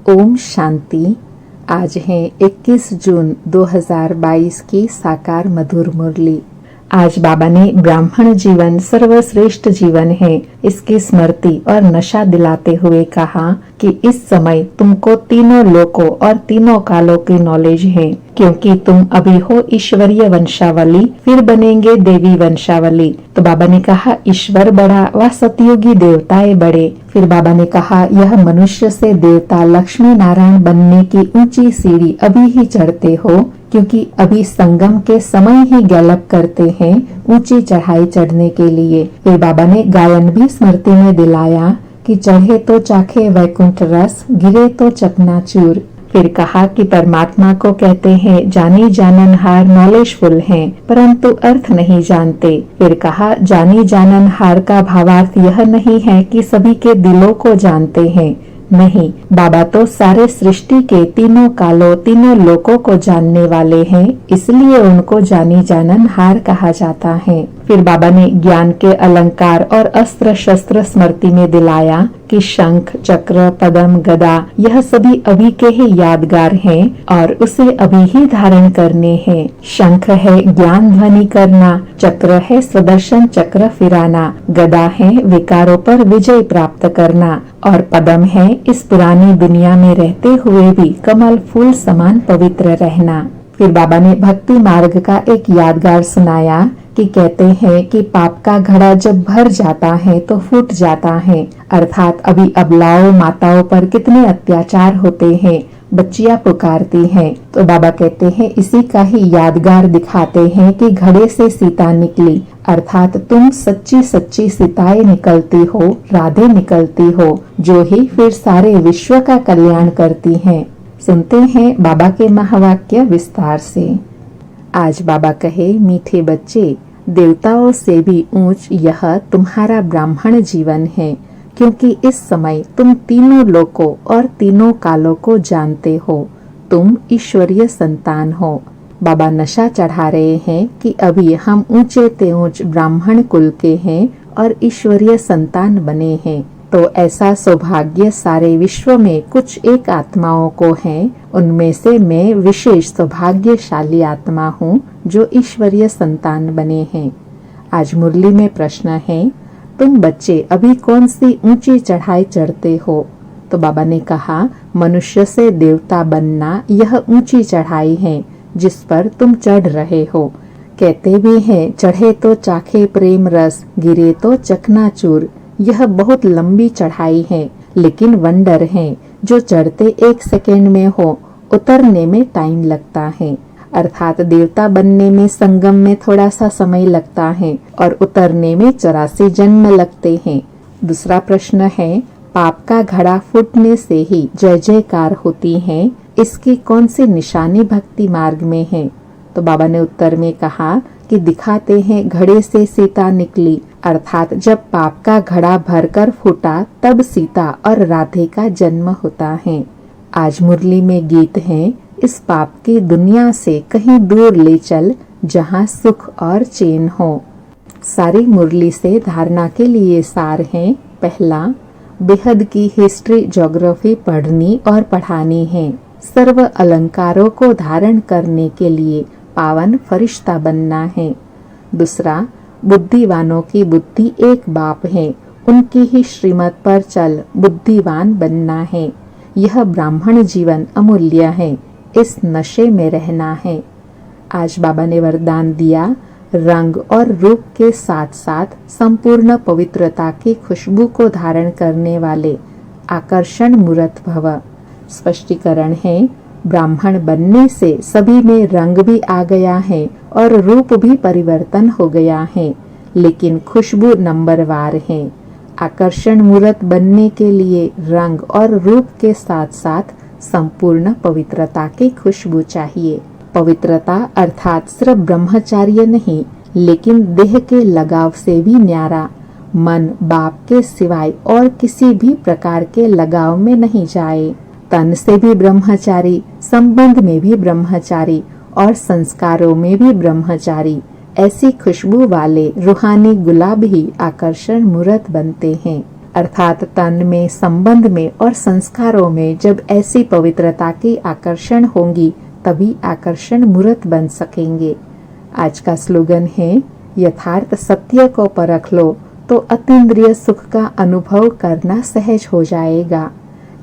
ओम शांति। आज है 21 जून 2022 की साकार मधुर मुरली। आज बाबा ने ब्राह्मण जीवन सर्वश्रेष्ठ जीवन है इसकी स्मृति और नशा दिलाते हुए कहा कि इस समय तुमको तीनों लोकों और तीनों कालों की नॉलेज है, क्योंकि तुम अभी हो ईश्वरीय वंशावली, फिर बनेंगे देवी वंशावली। तो बाबा ने कहा ईश्वर बड़ा व सतयुगी देवताएं बड़े। फिर बाबा ने कहा यह मनुष्य से देवता लक्ष्मी नारायण बनने की ऊंची सीढ़ी अभी ही चढ़ते हो, क्योंकि अभी संगम के समय ही गैलप करते हैं ऊंची चढ़ाई चढ़ने के लिए। फिर बाबा ने गायन भी स्मृति में दिलाया कि चढ़े तो चाखे वैकुंठ रस, गिरे तो चकनाचूर। फिर कहा कि परमात्मा को कहते हैं जानी जाननहार, नॉलेजफुल हैं, परंतु अर्थ नहीं जानते। फिर कहा जानी जाननहार का भावार्थ यह नहीं है कि सभी के दिलों को जानते हैं, नहीं, बाबा तो सारे सृष्टि के तीनों कालों तीनों लोकों को जानने वाले हैं, इसलिए उनको जानी जाननहार कहा जाता है। फिर बाबा ने ज्ञान के अलंकार और अस्त्र शस्त्र स्मृति में दिलाया कि शंख, चक्र, पद्म, गदा यह सभी अभी के ही यादगार हैं और उसे अभी ही धारण करने हैं। शंख है ज्ञान ध्वनि करना, चक्र है सुदर्शन चक्र फिराना, गदा है विकारों पर विजय प्राप्त करना और पद्म है इस पुरानी दुनिया में रहते हुए भी कमल फूल समान पवित्र रहना। फिर बाबा ने भक्ति मार्ग का एक यादगार सुनाया कि कहते हैं कि पाप का घड़ा जब भर जाता है तो फूट जाता है, अर्थात अभी अबलाओं माताओं पर कितने अत्याचार होते हैं, बच्चियां पुकारती हैं। तो बाबा कहते हैं इसी का ही यादगार दिखाते हैं कि घड़े से सीता निकली, अर्थात तुम सच्ची सच्ची सीताएं निकलती हो, राधे निकलती हो, जो ही फिर सारे विश्व का कल्याण करती हैं। सुनते हैं बाबा के महावाक्य विस्तार से। आज बाबा कहे मीठे बच्चे, देवताओं से भी ऊंच यह तुम्हारा ब्राह्मण जीवन है, क्योंकि इस समय तुम तीनों लोकों और तीनों कालों को जानते हो, तुम ईश्वरीय संतान हो। बाबा नशा चढ़ा रहे हैं कि अभी हम ऊंचे ते ऊंच ब्राह्मण कुल के हैं और ईश्वरीय संतान बने हैं। तो ऐसा सौभाग्य सारे विश्व में कुछ एक आत्माओं को है, उनमें से मैं विशेष सौभाग्यशाली आत्मा हूँ जो ईश्वरीय संतान बने हैं। आज मुरली में प्रश्न है, तुम बच्चे अभी कौन सी ऊंची चढ़ाई चढ़ते हो? तो बाबा ने कहा मनुष्य से देवता बनना यह ऊंची चढ़ाई है जिस पर तुम चढ़ रहे हो। कहते भी हैं चढ़े तो चाखे प्रेम रस, गिरे तो चकनाचूर। यह बहुत लंबी चढ़ाई है, लेकिन वंडर है, जो चढ़ते 1 सेकेंड में हो उतरने में टाइम लगता है, अर्थात देवता बनने में संगम में थोड़ा सा समय लगता है और उतरने में 84 जन्म लगते हैं। दूसरा प्रश्न है, पाप का घड़ा फूटने से ही जय जयकार होती है, इसकी कौन सी निशानी भक्ति मार्ग में है? तो बाबा ने उत्तर में कहा कि दिखाते हैं घड़े से सीता निकली, अर्थात जब पाप का घड़ा भरकर फूटा तब सीता और राधे का जन्म होता है। आज मुरली में गीत है, इस पाप की दुनिया से कहीं दूर ले चल जहाँ सुख और चैन हो। सारी मुरली से धारणा के लिए सार है। पहला, बेहद की हिस्ट्री ज्योग्राफी पढ़नी और पढ़ानी है। सर्व अलंकारों को धारण करने के लिए पावन फरिश्ता बनना है। दूसरा, बुद्धिवानों की बुद्धि एक बाप है, उनकी ही श्रीमत पर चल बुद्धिवान बनना है। यह ब्राह्मण जीवन अमूल्य है, इस नशे में रहना है। आज बाबा ने वरदान दिया, रंग और रूप के साथ साथ संपूर्ण पवित्रता की खुशबू को धारण करने वाले आकर्षण मूर्त भव। स्पष्टीकरण है, ब्राह्मण बनने से सभी में रंग भी आ गया है और रूप भी परिवर्तन हो गया है, लेकिन खुशबू नंबरवार है। आकर्षण मूर्त बनने के लिए रंग और रूप के साथ साथ संपूर्ण पवित्रता की खुशबू चाहिए। पवित्रता अर्थात सिर्फ ब्रह्मचार्य नहीं, लेकिन देह के लगाव से भी न्यारा। मन बाप के सिवाय और किसी भी प्रकार के लगाव में नहीं जाए। तन से भी ब्रह्मचारी, संबंध में भी ब्रह्मचारी और संस्कारों में भी ब्रह्मचारी। ऐसी खुशबू वाले रूहानी गुलाब ही आकर्षण मूर्त बनते हैं। अर्थात तन में, संबंध में और संस्कारों में जब ऐसी पवित्रता की आकर्षण होंगी तभी आकर्षण मूर्त बन सकेंगे। आज का स्लोगन है, यथार्थ सत्य को परख लो तो अतीन्द्रिय सुख का अनुभव करना सहज हो जाएगा।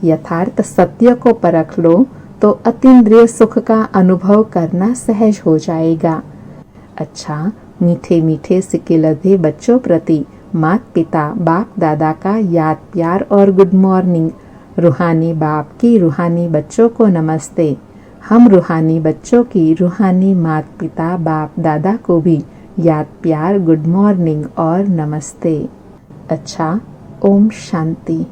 यथार्थ सत्य को परख लो तो अतीन्द्रिय सुख का अनुभव करना सहज हो जाएगा। अच्छा, मीठे मीठे सिक्के लधे बच्चों प्रति माता पिता बाप दादा का याद प्यार और गुड मॉर्निंग। रूहानी बाप की रूहानी बच्चों को नमस्ते। हम रूहानी बच्चों की रूहानी माता पिता बाप दादा को भी याद प्यार गुड मॉर्निंग और नमस्ते। अच्छा, ओम शांति।